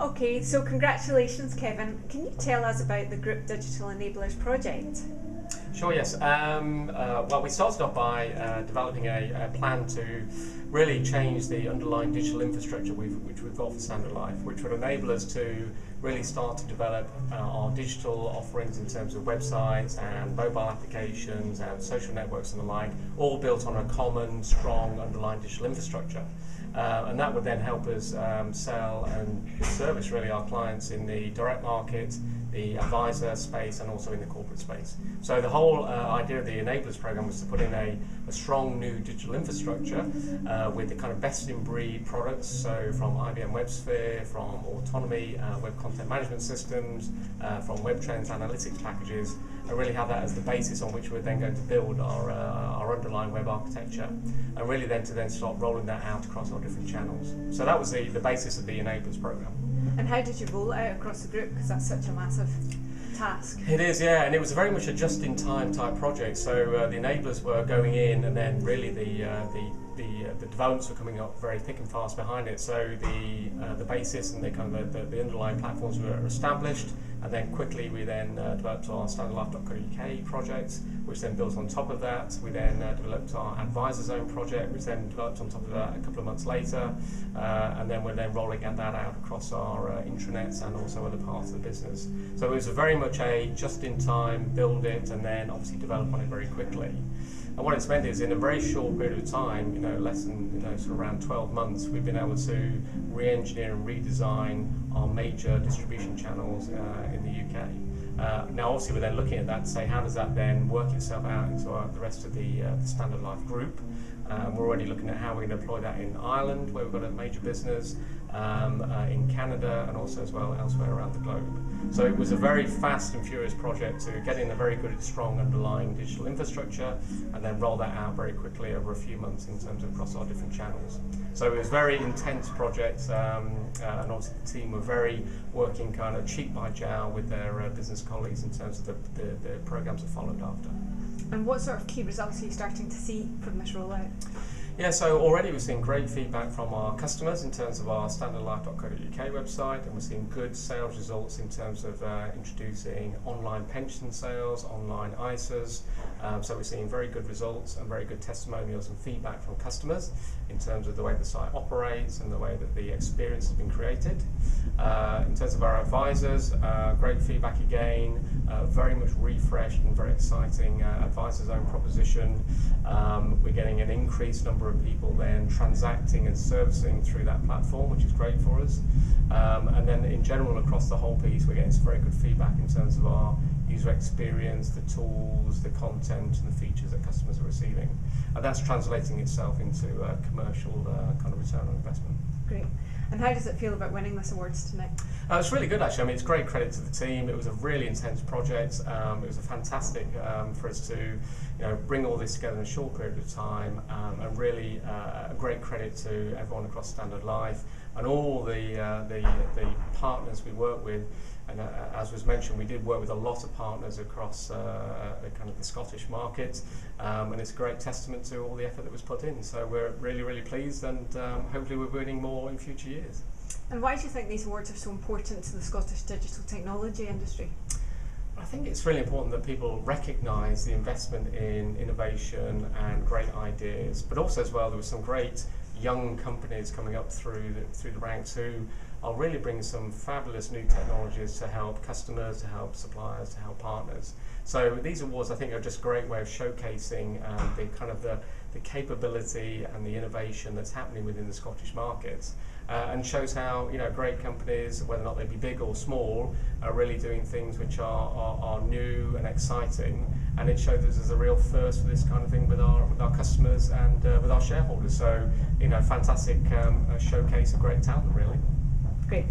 Okay, so congratulations, Kevin. Can you tell us about the Group Digital Enablers project? Sure, yes. Well, we started off by developing a plan to really change the underlying digital infrastructure which we've got for Standard Life, which would enable us to really start to develop our digital offerings in terms of websites and mobile applications and social networks and the like, all built on a common, strong underlying digital infrastructure. And that would then help us sell and service really our clients in the direct market, the advisor space, and also in the corporate space. So the whole idea of the Enablers program was to put in a strong new digital infrastructure with the kind of best in breed products, so from IBM WebSphere, from Autonomy web content management systems, from WebTrends analytics packages, and really have that as the basis on which we're then going to build our underlying web architecture, and really then to start rolling that out across our different channels. So that was the basis of the Enablers program. And how did you roll it out across the group? Because that's such a massive task. It is, yeah, and it was very much a just-in-time type project. So the enablers were going in, and then really the developments were coming up very thick and fast behind it. So the basis and the kind of the underlying platforms were established, and then quickly we then developed our standardlife.co.uk project, which then built on top of that. We then developed our Advisor Zone project, which then developed on top of that a couple of months later, and then we're then rolling that out across our intranets and also other parts of the business. So it was very much a just-in-time, build it, and then obviously develop on it very quickly. And what it's meant is, in a very short period of time, less than sort of around 12 months, we've been able to re-engineer and redesign our major distribution channels in the UK. Now, obviously, we're then looking at that to say, how does that then work itself out into the rest of the Standard Life group? We're already looking at how we're going to deploy that in Ireland, where we've got a major business, in Canada, and also as well elsewhere around the globe. So it was a very fast and furious project to get in a very good, strong underlying digital infrastructure, and then roll that out very quickly over a few months in terms of across our different channels. So it was a very intense project, and obviously the team were very working kind of cheek by jowl with their business colleagues in terms of the programs that followed after. And what sort of key results are you starting to see from this rollout? Yeah, so already we're seeing great feedback from our customers in terms of our standardlife.co.uk website, and we're seeing good sales results in terms of introducing online pension sales, online ISAs. So we're seeing very good results and very good testimonials and feedback from customers in terms of the way the site operates and the way that the experience has been created. In terms of our advisors, great feedback again, very much refreshed and very exciting Advisor Zone proposition. We're getting an increased number of people then transacting and servicing through that platform, which is great for us. And then in general across the whole piece, we're getting some very good feedback in terms of our user experience, the tools, the content, and the features that customers are receiving. And that's translating itself into a commercial kind of return on investment. Great. And how does it feel about winning this awards tonight? It's really good, actually. I mean, it's great credit to the team. It was a really intense project. It was a fantastic for us to, bring all this together in a short period of time, and really a great credit to everyone across Standard Life and all the partners we work with. And as was mentioned, we did work with a lot of partners across kind of the Scottish market, and it's a great testament to all the effort that was put in. So we're really, really pleased, and hopefully we're winning more in future years. And why do you think these awards are so important to the Scottish digital technology industry? I think it's really important that people recognise the investment in innovation and great ideas, but also as well there were some great young companies coming up through the ranks who are really bringing some fabulous new technologies to help customers, to help suppliers, to help partners. So these awards, I think, are just a great way of showcasing the kind of the capability and the innovation that's happening within the Scottish markets, and shows how great companies, whether or not they be big or small, are really doing things which are new and exciting. And it shows us as a real first for this kind of thing with our customers and with our shareholders. So fantastic showcase of great talent, really. Great.